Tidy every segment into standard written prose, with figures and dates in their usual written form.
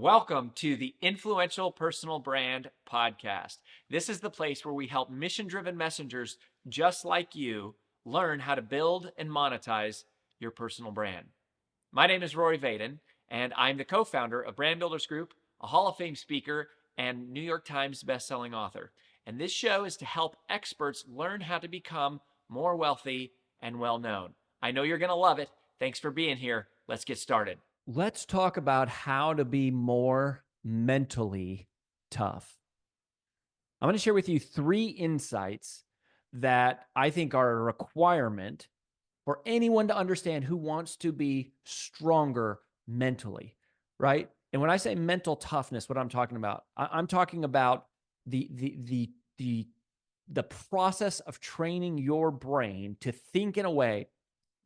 Welcome to the Influential Personal Brand Podcast. This is the place where we help mission-driven messengers just like you learn how to build and monetize your personal brand. My name is Rory Vaden, and I'm the co-founder of Brand Builders Group, a Hall of Fame speaker, and New York Times bestselling author. And this show is to help experts learn how to become more wealthy and well-known. I know you're going to love it. Thanks for being here. Let's get started. Let's talk about how to be more mentally tough. I'm going to share with you 3 insights that I think are a requirement for anyone to understand who wants to be stronger mentally, right? And when I say mental toughness, what I'm talking about, I'm talking about the process of training your brain to think in a way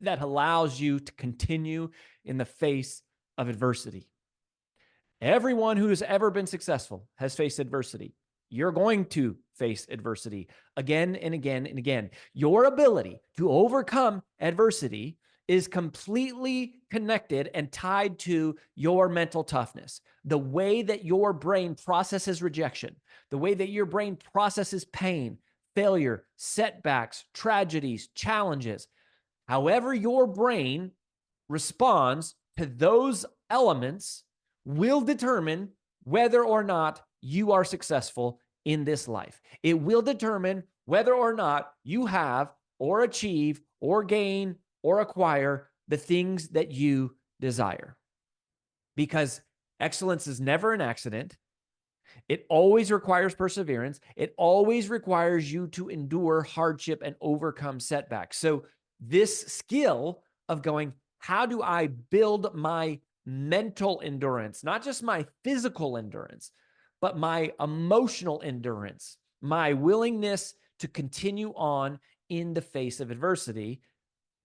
that allows you to continue in the face of adversity. Everyone who has ever been successful has faced adversity. You're going to face adversity again and again and again. Your ability to overcome adversity is completely connected and tied to your mental toughness. The way that your brain processes rejection, the way that your brain processes pain, failure, setbacks, tragedies, challenges, however your brain responds to those elements will determine whether or not you are successful in this life. It will determine whether or not you have or achieve or gain or acquire the things that you desire. Because excellence is never an accident. It always requires perseverance. It always requires you to endure hardship and overcome setbacks. So this skill of going, how do I build my mental endurance, not just my physical endurance, but my emotional endurance, my willingness to continue on in the face of adversity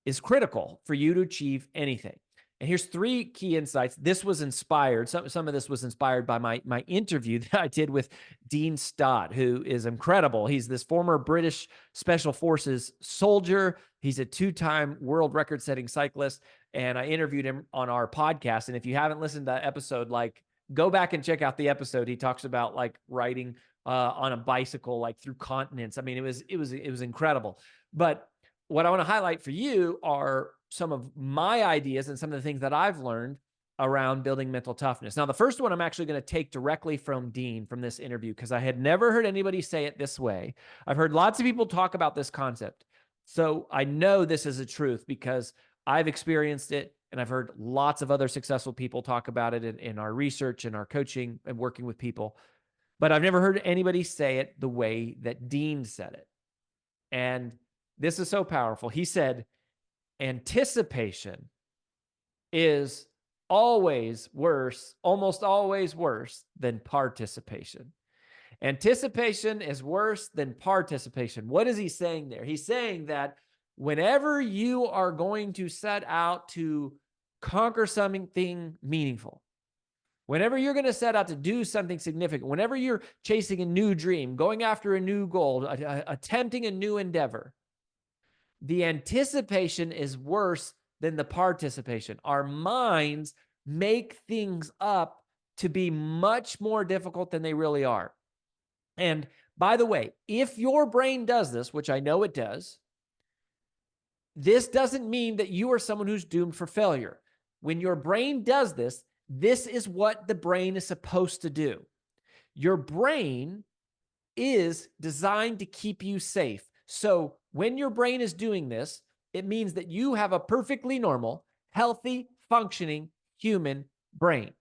is critical for you to achieve anything. And here's 3 key insights. This was inspired. Some of this was inspired by my interview that I did with Dean Stott, who is incredible. He's this former British Special Forces soldier. He's a 2-time world record-setting cyclist. And I interviewed him on our podcast. And if you haven't listened to that episode, go back and check out the episode. He talks about riding on a bicycle, through continents. I mean, it was incredible. But what I want to highlight for you are some of my ideas and some of the things that I've learned around building mental toughness. Now, the first one I'm actually going to take directly from Dean from this interview, because I had never heard anybody say it this way. I've heard lots of people talk about this concept. So I know this is a truth because I've experienced it, and I've heard lots of other successful people talk about it in our research and our coaching and working with people. But I've never heard anybody say it the way that Dean said it. And this is so powerful. He said, anticipation is always worse, almost always worse than participation. Anticipation is worse than participation. What is he saying there? He's saying that whenever you are going to set out to conquer something meaningful, whenever you're going to set out to do something significant, whenever you're chasing a new dream, going after a new goal, attempting a new endeavor, the anticipation is worse than the participation. Our minds make things up to be much more difficult than they really are. And by the way, if your brain does this, which I know it does, this doesn't mean that you are someone who's doomed for failure. When your brain does this, this is what the brain is supposed to do. Your brain is designed to keep you safe. So when your brain is doing this, it means that you have a perfectly normal, healthy, functioning human brain.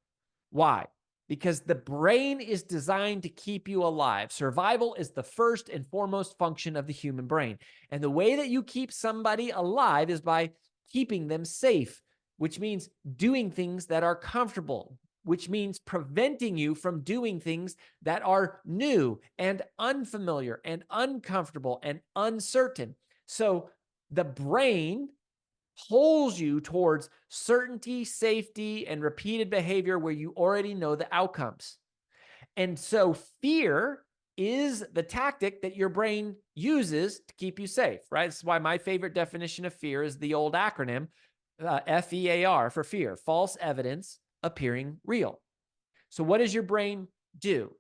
Why? Because the brain is designed to keep you alive. Survival is the first and foremost function of the human brain. And the way that you keep somebody alive is by keeping them safe, which means doing things that are comfortable, which means preventing you from doing things that are new and unfamiliar and uncomfortable and uncertain. So the brain pulls you towards certainty, safety, and repeated behavior where you already know the outcomes. And so fear is the tactic that your brain uses to keep you safe, right? This is why my favorite definition of fear is the old acronym FEAR for fear, false evidence appearing real. So what does your brain do?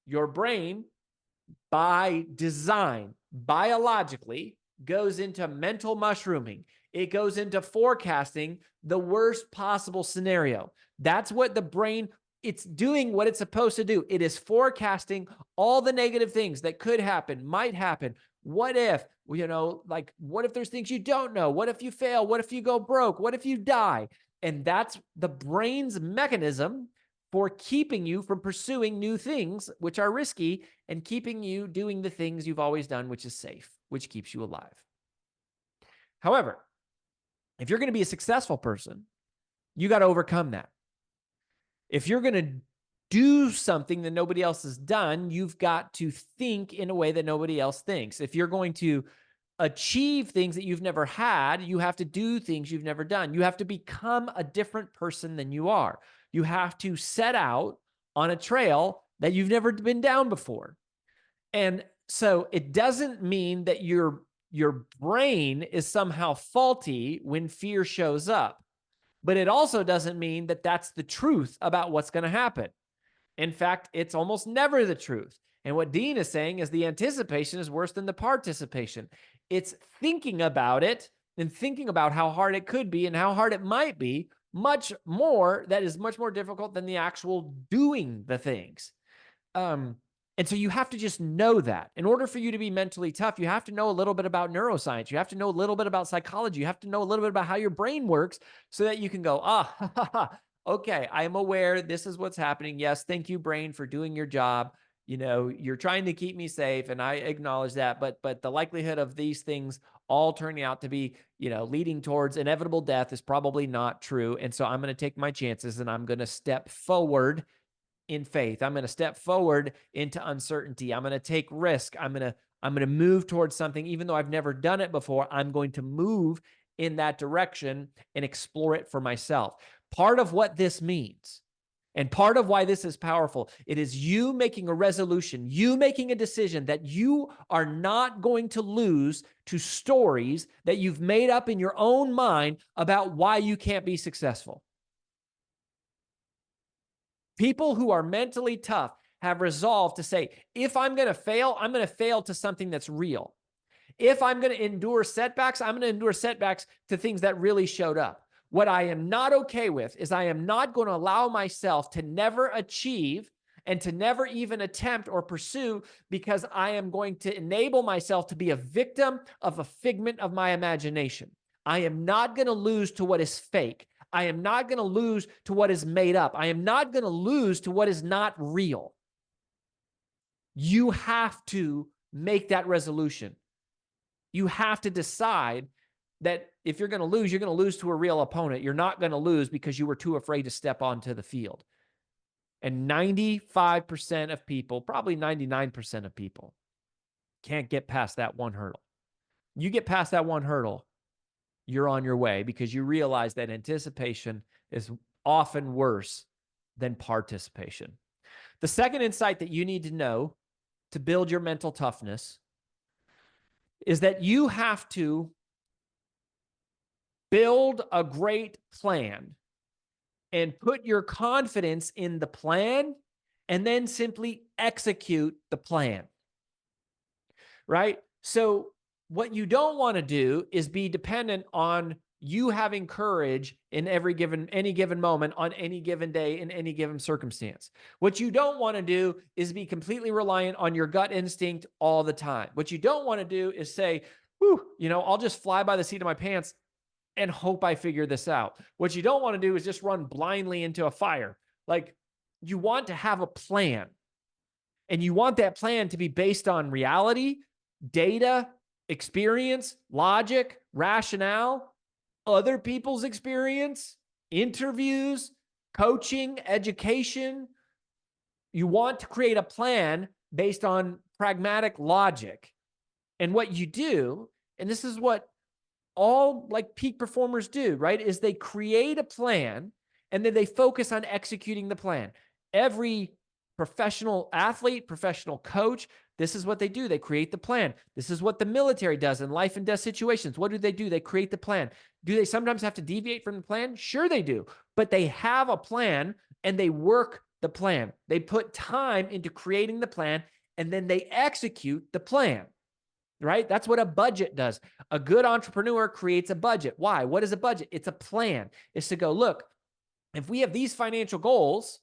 Your brain, by design, biologically, goes into mental mushrooming. It goes into forecasting the worst possible scenario. That's what the brain, it's doing what it's supposed to do. It is forecasting all the negative things that could happen, might happen. What if, like, what if there's things you don't know? What if you fail? What if you go broke? What if you die? And that's the brain's mechanism for keeping you from pursuing new things, which are risky, and keeping you doing the things you've always done, which is safe, which keeps you alive. However, if you're going to be a successful person, you got to overcome that. If you're going to do something that nobody else has done, you've got to think in a way that nobody else thinks. If you're going to achieve things that you've never had, you have to do things you've never done. You have to become a different person than you are. You have to set out on a trail that you've never been down before. And so it doesn't mean that your brain is somehow faulty when fear shows up, but it also doesn't mean that that's the truth about what's going to happen. In fact, it's almost never the truth. And what Dean is saying is the anticipation is worse than the participation. It's thinking about it and thinking about how hard it could be and how hard it might be, much more, that is much more difficult than the actual doing the things. And so you have to just know that. In order for you to be mentally tough, you have to know a little bit about neuroscience. You have to know a little bit about psychology. You have to know a little bit about how your brain works so that you can go, okay, I am aware this is what's happening. Yes, thank you, brain, for doing your job. You're trying to keep me safe, and I acknowledge that. But the likelihood of these things all turning out to be, leading towards inevitable death is probably not true. And so I'm going to take my chances, and I'm going to step forward in faith. I'm going to step forward into uncertainty. I'm going to take risk. I'm going to move towards something, even though I've never done it before. I'm going to move in that direction and explore it for myself. Part of what this means, and part of why this is powerful, it is you making a resolution, you making a decision that you are not going to lose to stories that you've made up in your own mind about why you can't be successful. People who are mentally tough have resolved to say, if I'm going to fail, I'm going to fail to something that's real. If I'm going to endure setbacks, I'm going to endure setbacks to things that really showed up. What I am not okay with is I am not going to allow myself to never achieve and to never even attempt or pursue, because I am going to enable myself to be a victim of a figment of my imagination. I am not going to lose to what is fake. I am not going to lose to what is made up. I am not going to lose to what is not real. You have to make that resolution. You have to decide that if you're going to lose to a real opponent. You're not going to lose because you were too afraid to step onto the field. And 95% of people, probably 99% of people, can't get past that one hurdle. You get past that one hurdle, you're on your way, because you realize that anticipation is often worse than participation. The second insight that you need to know to build your mental toughness is that you have to build a great plan and put your confidence in the plan and then simply execute the plan, right? So what you don't want to do is be dependent on you having courage in any given moment, on any given day, in any given circumstance. What you don't want to do is be completely reliant on your gut instinct all the time. What you don't want to do is say, I'll just fly by the seat of my pants and hope I figure this out. What you don't want to do is just run blindly into a fire. Like, you want to have a plan, and you want that plan to be based on reality, data, experience, logic, rationale, other people's experience, interviews, coaching, education. You want to create a plan based on pragmatic logic. And what you do, and this is what all peak performers do, right, is they create a plan and then they focus on executing the plan. Every professional athlete, professional coach, this is what they do. They create the plan. This is what the military does in life and death situations. What do? They create the plan. Do they sometimes have to deviate from the plan? Sure they do. But they have a plan and they work the plan. They put time into creating the plan, and then they execute the plan, right? That's what a budget does. A good entrepreneur creates a budget. Why? What is a budget? It's a plan. It's to go, look, if we have these financial goals,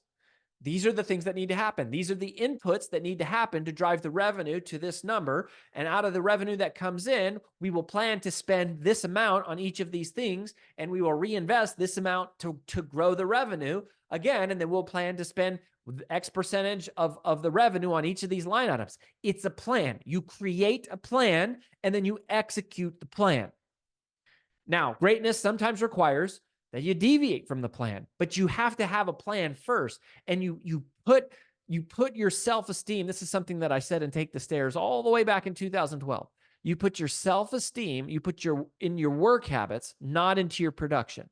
these are the things that need to happen. These are the inputs that need to happen to drive the revenue to this number. And out of the revenue that comes in, we will plan to spend this amount on each of these things, and we will reinvest this amount to grow the revenue again. And then we'll plan to spend X percentage of the revenue on each of these line items. It's a plan. You create a plan, and then you execute the plan. Now, greatness sometimes requires that you deviate from the plan, but you have to have a plan first. And you put your self-esteem. This is something that I said in Take the Stairs all the way back in 2012. You put your self-esteem, in your work habits, not into your production.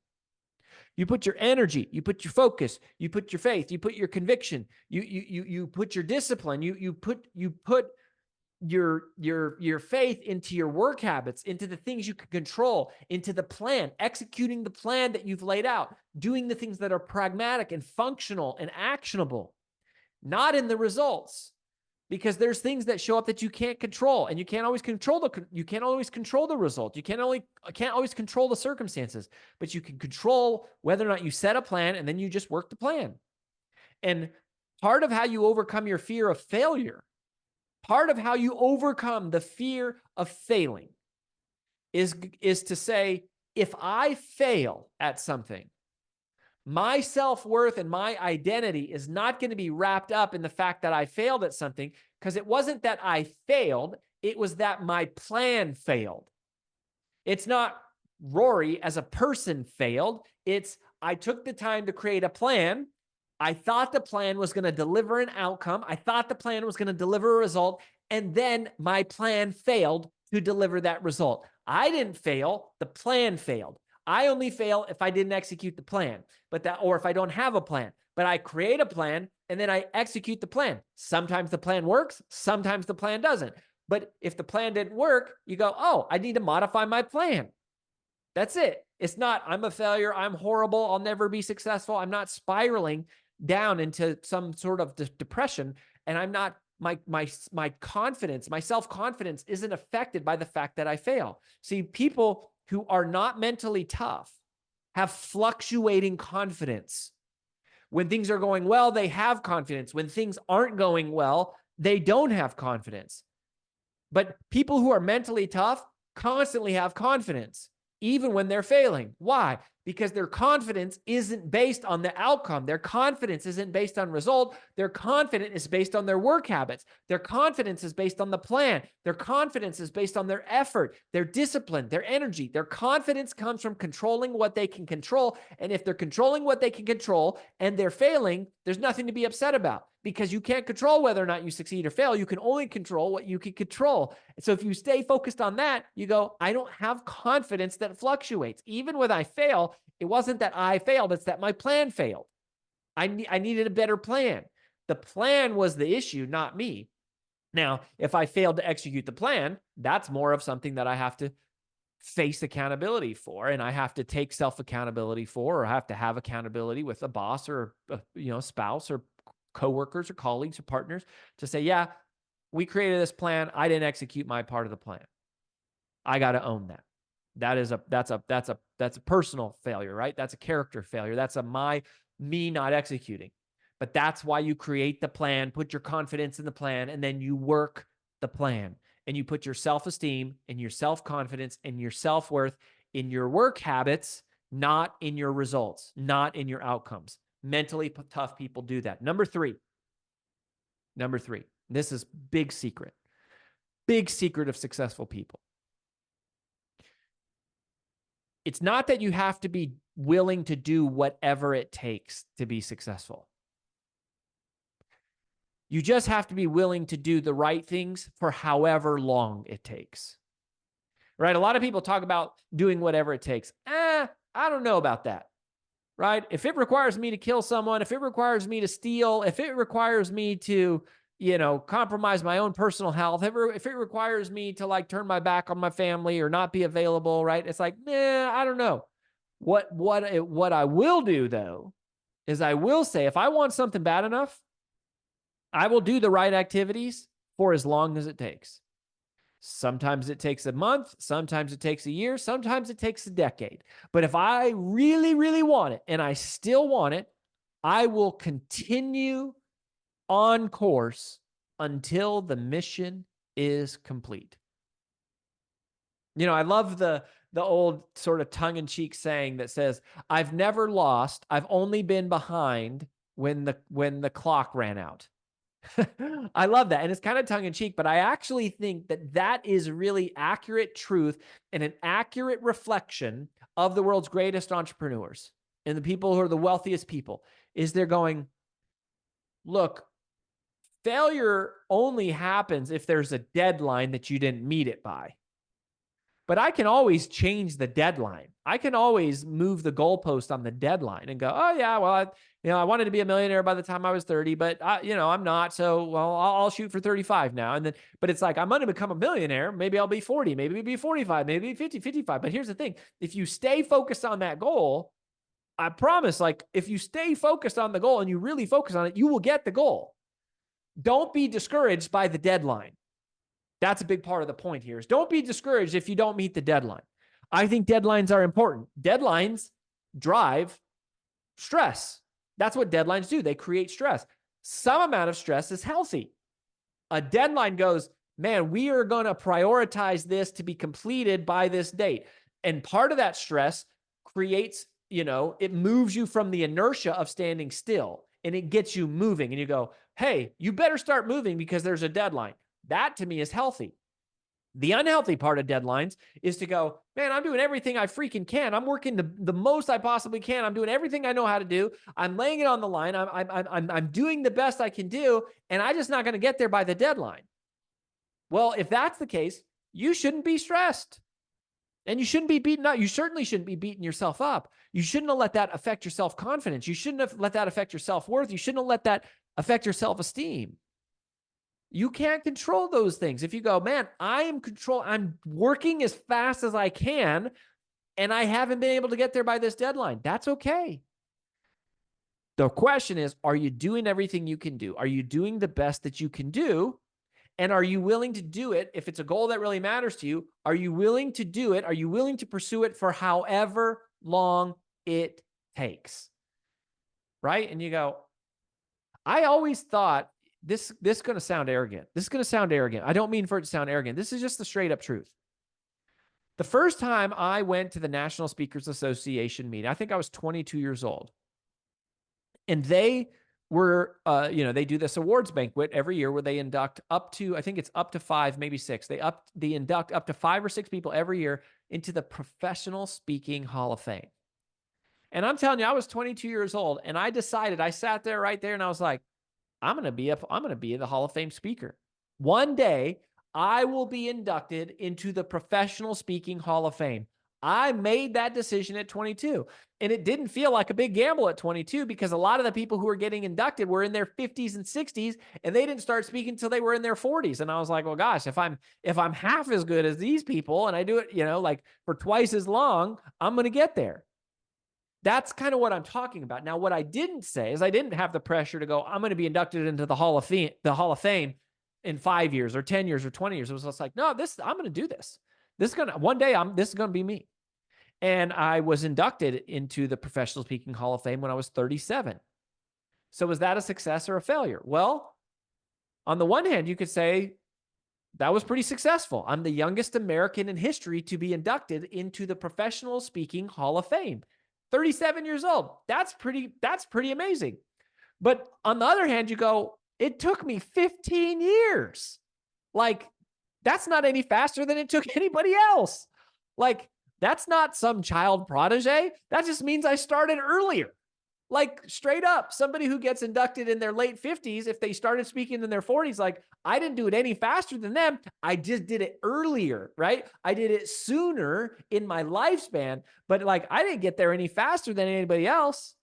You put your energy, you put your focus, you put your faith, you put your conviction, you put your discipline, you put your faith into your work habits, into the things you can control, into the plan, executing the plan that you've laid out, doing the things that are pragmatic and functional and actionable, not in the results, because there's things that show up that you can't control, and you can't always control the result. You can't always control the circumstances, but you can control whether or not you set a plan, and then you just work the plan. And part of how you overcome your fear of failure, part of how you overcome the fear of failing is to say, if I fail at something, my self-worth and my identity is not going to be wrapped up in the fact that I failed at something, because it wasn't that I failed, it was that my plan failed. It's not Rory as a person failed. It's I took the time to create a plan. I thought the plan was going to deliver an outcome. I thought the plan was going to deliver a result, and then my plan failed to deliver that result. I didn't fail. The plan failed. I only fail if I didn't execute the plan, or if I don't have a plan. But I create a plan, and then I execute the plan. Sometimes the plan works. Sometimes the plan doesn't. But if the plan didn't work, you go, oh, I need to modify my plan. That's it. It's not, I'm a failure. I'm horrible. I'll never be successful. I'm not spiraling down into some sort of depression. And I'm not, my confidence, my self-confidence isn't affected by the fact that I fail. See, people who are not mentally tough have fluctuating confidence. When things are going well, they have confidence. When things aren't going well, they don't have confidence. But people who are mentally tough constantly have confidence, even when they're failing. Why? Because their confidence isn't based on the outcome. Their confidence isn't based on result. Their confidence is based on their work habits. Their confidence is based on the plan. Their confidence is based on their effort, their discipline, their energy. Their confidence comes from controlling what they can control. And if they're controlling what they can control and they're failing, there's nothing to be upset about, because you can't control whether or not you succeed or fail. You can only control what you can control. So if you stay focused on that, you go, I don't have confidence that fluctuates. Even when I fail, it wasn't that I failed, it's that my plan failed. I needed a better plan. The plan was the issue, not me. Now, if I failed to execute the plan, that's more of something that I have to face accountability for, and I have to take self-accountability for, or I have to have accountability with a boss or a spouse or coworkers or colleagues or partners to say, yeah, we created this plan. I didn't execute my part of the plan. I got to own that. That's a personal failure, right? That's a character failure. That's me not executing. But that's why you create the plan, put your confidence in the plan, and then you work the plan, and you put your self-esteem and your self-confidence and your self-worth in your work habits, not in your results, not in your outcomes. Mentally tough people do that. Number three, this is big secret of successful people. It's not that you have to be willing to do whatever it takes to be successful. You just have to be willing to do the right things for however long it takes. Right? A lot of people talk about doing whatever it takes. I don't know about that. Right? If it requires me to kill someone, if it requires me to steal, if it requires me to, compromise my own personal health, if it requires me to turn my back on my family or not be available, right? It's like, I don't know. What I will do though is I will say, if I want something bad enough, I will do the right activities for as long as it takes. Sometimes it takes a month, sometimes it takes a year, sometimes it takes a decade. But if I really, really want it and I still want it, I will continue on course until the mission is complete. I love the old sort of tongue-in-cheek saying that says, "I've never lost, I've only been behind when the clock ran out." I love that. And it's kind of tongue in cheek, but I actually think that that is really accurate truth and an accurate reflection of the world's greatest entrepreneurs and the people who are the wealthiest people. Is they're going, look, failure only happens if there's a deadline that you didn't meet it by. But I can always change the deadline. I can always move the goalpost on the deadline and go, oh yeah, well, I wanted to be a millionaire by the time I was 30, but I'm not. So, well, I'll shoot for 35 now. And then, but it's like, I'm going to become a millionaire. Maybe I'll be 40, maybe be 45, maybe 50, 55. But here's the thing. If you stay focused on that goal, I promise, like if you stay focused on the goal and you really focus on it, you will get the goal. Don't be discouraged by the deadline. That's a big part of the point here is don't be discouraged if you don't meet the deadline. I think deadlines are important. Deadlines drive stress. That's what deadlines do. They create stress. Some amount of stress is healthy. A deadline goes, man, we are going to prioritize this to be completed by this date. And part of that stress creates, it moves you from the inertia of standing still and it gets you moving. And you go, hey, you better start moving because there's a deadline. That to me is healthy. The unhealthy part of deadlines is to go, man, I'm doing everything I freaking can. I'm working the most I possibly can. I'm doing everything I know how to do. I'm laying it on the line. I'm doing the best I can do, and I'm just not going to get there by the deadline. Well, if that's the case, you shouldn't be stressed. And you shouldn't be beaten up. You certainly shouldn't be beating yourself up. You shouldn't have let that affect your self-confidence. You shouldn't have let that affect your self-worth. You shouldn't have let that affect your self-esteem. You can't control those things. If you go, man, I'm working as fast as I can, and I haven't been able to get there by this deadline. That's okay. The question is, are you doing everything you can do? Are you doing the best that you can do? And are you willing to do it? If it's a goal that really matters to you, are you willing to do it? Are you willing to pursue it for however long it takes? Right? And you go, I always thought, this is going to sound arrogant. This is going to sound arrogant. I don't mean for it to sound arrogant. This is just the straight up truth. The first time I went to the National Speakers Association meeting, I think I was 22 years old. And they were, they do this awards banquet every year where they induct up to, I think it's up to 5, maybe 6. They induct up to 5 or 6 people every year into the Professional Speaking Hall of Fame. And I'm telling you, I was 22 years old and I decided, I sat there right there and I was like, I'm going to be the Hall of Fame speaker. One day I will be inducted into the Professional Speaking Hall of Fame. I made that decision at 22, and it didn't feel like a big gamble at 22 because a lot of the people who were getting inducted were in their 50s and 60s, and they didn't start speaking until they were in their 40s. And I was like, well, gosh, if I'm half as good as these people and I do it, like for twice as long, I'm going to get there. That's kind of what I'm talking about. Now, what I didn't say is I didn't have the pressure to go, I'm going to be inducted into the Hall of Fame in 5 years or 10 years or 20 years. It was just like, no, I'm going to do this. This is going to be me. And I was inducted into the Professional Speaking Hall of Fame when I was 37. So was that a success or a failure? Well, on the one hand, you could say that was pretty successful. I'm the youngest American in history to be inducted into the Professional Speaking Hall of Fame. 37 years old. That's pretty amazing. But on the other hand, you go, it took me 15 years. Like, that's not any faster than it took anybody else. Like, that's not some child protege. That just means I started earlier. Like, straight up, somebody who gets inducted in their late 50s, if they started speaking in their 40s, like, I didn't do it any faster than them. I just did it earlier, right? I did it sooner in my lifespan, but like, I didn't get there any faster than anybody else,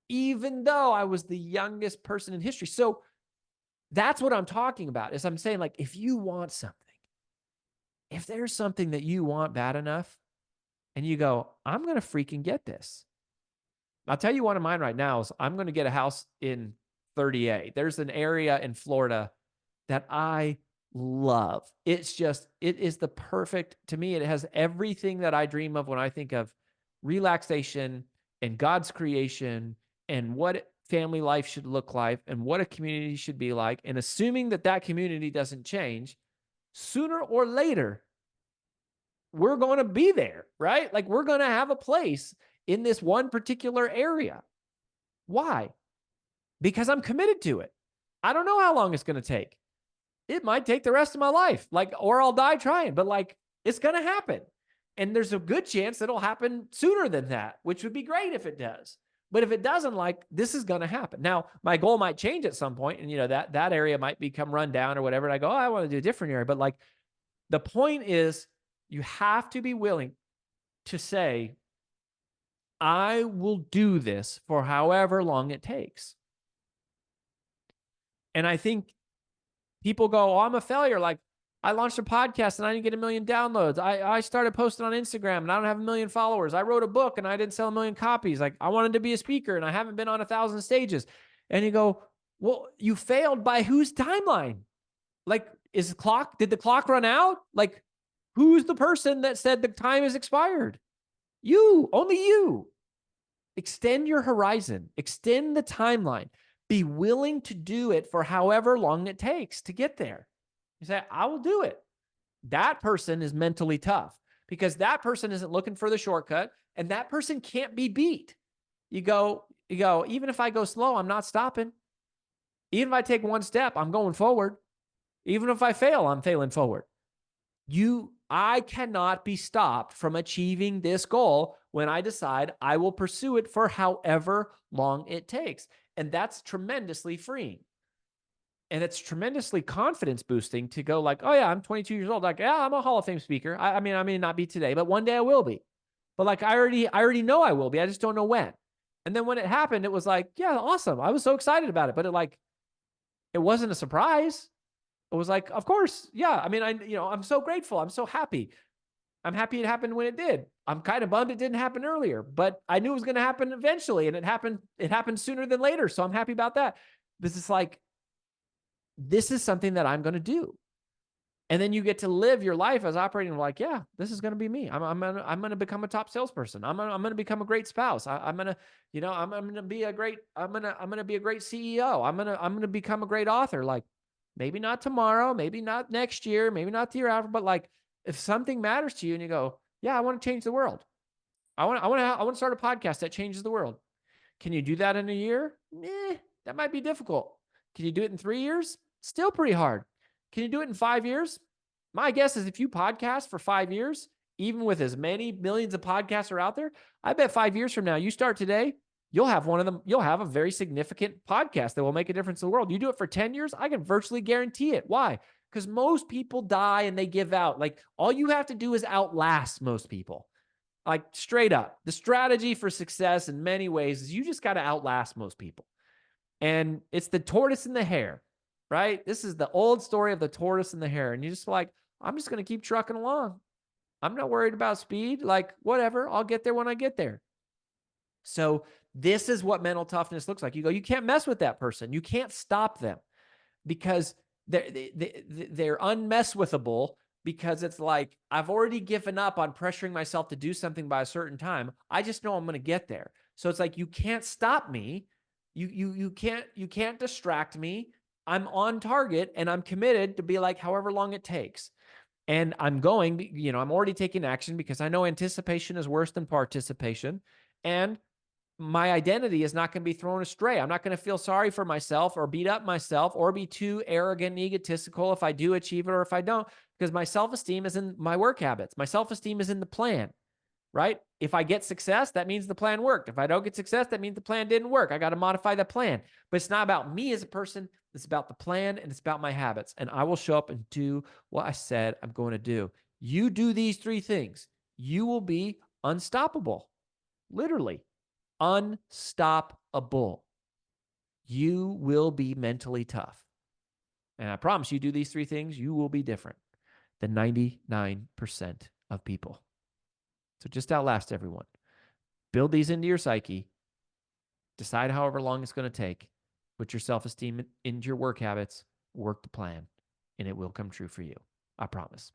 even though I was the youngest person in history. So that's what I'm talking about, is I'm saying, like, if you want something, if there's something that you want bad enough and you go, I'm going to freaking get this. I'll tell you one of mine right now is I'm going to get a house in 30A. There's an area in Florida that I love. It's just, it is the perfect, to me, it has everything that I dream of when I think of relaxation and God's creation and what family life should look like and what a community should be like. And assuming that that community doesn't change, sooner or later, we're going to be there, right? Like we're going to have a place in this one particular area. Why? Because I'm committed to it. I don't know how long it's going to take. It might take the rest of my life, like, or I'll die trying, but like it's going to happen. And there's a good chance it'll happen sooner than that, which would be great if it does. But if it doesn't, like, this is going to happen. Now, my goal might change at some point, and that area might become run down or whatever. And I go, oh, I want to do a different area. But like, the point is, you have to be willing to say, I will do this for however long it takes. And I think people go, oh, I'm a failure. Like, I launched a podcast and I didn't get 1 million downloads. I started posting on Instagram and I don't have 1 million followers. I wrote a book and I didn't sell 1 million copies. Like, I wanted to be a speaker and I haven't been on 1,000 stages. And you go, well, you failed by whose timeline? Like, did the clock run out? Like, who's the person that said the time is expired? You, only you. Extend your horizon, extend the timeline. Be willing to do it for however long it takes to get there. You say, I will do it. That person is mentally tough because that person isn't looking for the shortcut and that person can't be beat. You go, even if I go slow, I'm not stopping. Even if I take one step, I'm going forward. Even if I fail, I'm failing forward. I cannot be stopped from achieving this goal when I decide I will pursue it for however long it takes. And that's tremendously freeing. And it's tremendously confidence boosting to go like, oh yeah, I'm 22 years old. Like, yeah, I'm a Hall of Fame speaker. I mean, I may not be today, but one day I will be. But like, I already know I will be. I just don't know when. And then when it happened, it was like, yeah, awesome. I was so excited about it, but it wasn't a surprise. It was like, of course. Yeah. I mean, I'm so grateful. I'm so happy. I'm happy it happened when it did. I'm kind of bummed it didn't happen earlier, but I knew it was going to happen eventually. And it happened sooner than later. So I'm happy about that. This is like, this is something that I'm going to do. And then you get to live your life as operating like, yeah, this is going to be me. I'm going to become a top salesperson. I'm going to become a great spouse. I'm going to be a great CEO. I'm going to become a great author. Like, maybe not tomorrow, maybe not next year, maybe not the year after, but like, if something matters to you and you go, yeah, I want to change the world. I want to start a podcast that changes the world. Can you do that in a year? That might be difficult. Can you do it in 3 years? Still pretty hard. Can you do it in 5 years? My guess is if you podcast for 5 years, even with as many millions of podcasts are out there, I bet 5 years from now, you start today, you'll have one of them. You'll have a very significant podcast that will make a difference in the world. You do it for 10 years, I can virtually guarantee it. Why? Because most people die and they give out. Like, all you have to do is outlast most people. Like, straight up. The strategy for success in many ways is you just got to outlast most people. And it's the tortoise and the hare, right? This is the old story of the tortoise and the hare. And you're just like, I'm just going to keep trucking along. I'm not worried about speed. Like, whatever, I'll get there when I get there. So this is what mental toughness looks like. You can't mess with that person. You can't stop them because they're unmesswithable, because it's like, I've already given up on pressuring myself to do something by a certain time. I just know I'm going to get there. So it's like, you can't stop me. You can't distract me. I'm on target and I'm committed to be like, however long it takes. And I'm already taking action because I know anticipation is worse than participation. And my identity is not going to be thrown astray. I'm not going to feel sorry for myself or beat up myself or be too arrogant and egotistical if I do achieve it or if I don't, because my self-esteem is in my work habits. My self-esteem is in the plan, right? If I get success, that means the plan worked. If I don't get success, that means the plan didn't work. I got to modify the plan. But it's not about me as a person. It's about the plan and it's about my habits. And I will show up and do what I said I'm going to do. You do these 3 things, you will be unstoppable. Literally. Unstoppable. You will be mentally tough. And I promise you, do these 3 things, you will be different than 99% of people. So just outlast everyone. Build these into your psyche. Decide however long it's going to take. Put your self-esteem into your work habits, work the plan, and it will come true for you. I promise.